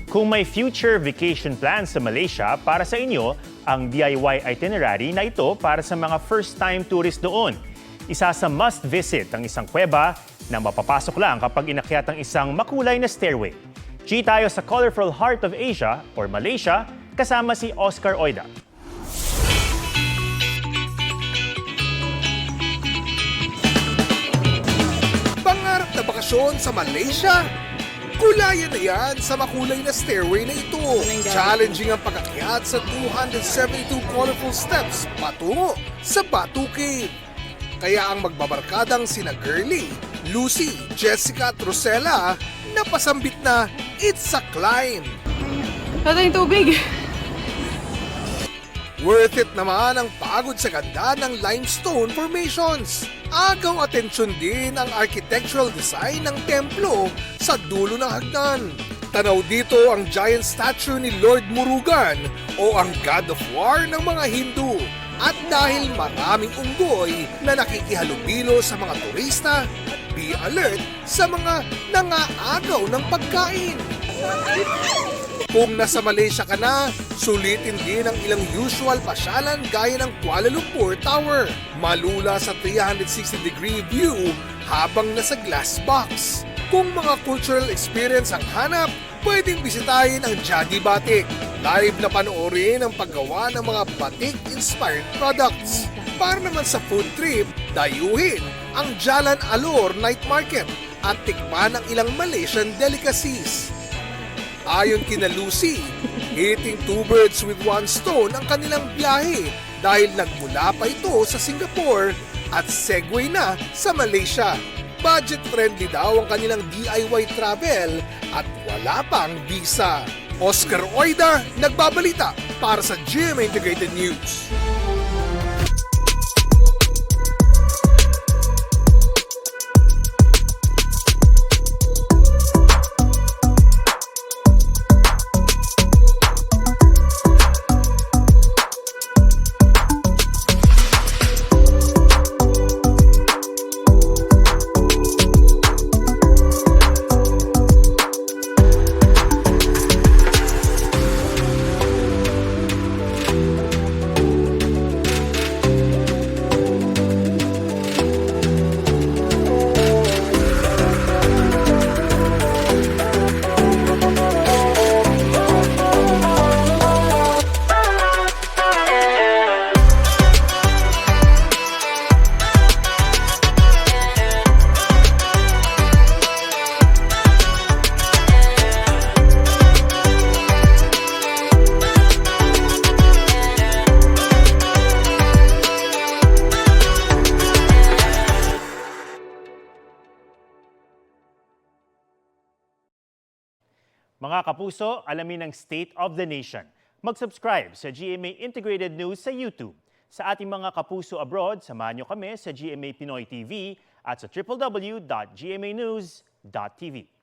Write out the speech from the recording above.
Kung may future vacation plans sa Malaysia, para sa inyo ang DIY itinerary na ito para sa mga first-time tourist doon. Isa sa must-visit ang isang kuweba na mapapasok lang kapag inakyat ang isang makulay na stairway. G tayo sa Colorful Heart of Asia or Malaysia kasama si Oscar Oida. Pangarap na bakasyon sa Malaysia? Kulayan na yan sa makulay na stairway na ito. Challenging ang pag-akyat sa 272 colorful steps patungo sa Batu Cave. Kaya ang magbabarkadang sina Girlie, Lucy, Jessica at Rosella napasambit na it's a climb. Ito yung tubig. Worth it naman ang pagod sa ganda ng limestone formations. Agaw atensyon din ang architectural design ng templo sa dulo ng hagdan. Tanaw dito ang giant statue ni Lord Murugan o ang God of War ng mga Hindu. At dahil maraming unggoy na nakikihalubilo sa mga turista, be alert sa mga nangaagaw ng pagkain. Kung nasa Malaysia ka na, sulitin din ang ilang usual pasyalan gaya ng Kuala Lumpur Tower. Malula sa 360-degree view habang nasa glass box. Kung mga cultural experience ang hanap, pwedeng bisitahin ang Jadi Batik. Live na panoorin ang paggawa ng mga batik-inspired products. Para naman sa food trip, dayuhin ang Jalan Alor Night Market at tikman ang ilang Malaysian delicacies. Ayon kina Lucy, hitting two birds with one stone ang kanilang biyahe dahil nagmula pa ito sa Singapore at segue na sa Malaysia. Budget-friendly daw ang kanilang DIY travel at wala pang visa. Oscar Oida, nagbabalita para sa GMA Integrated News. Mga kapuso, alamin ang State of the Nation. Mag-subscribe sa GMA Integrated News sa YouTube. Sa ating mga kapuso abroad, samahan niyo kami sa GMA Pinoy TV at sa www.gmanews.tv.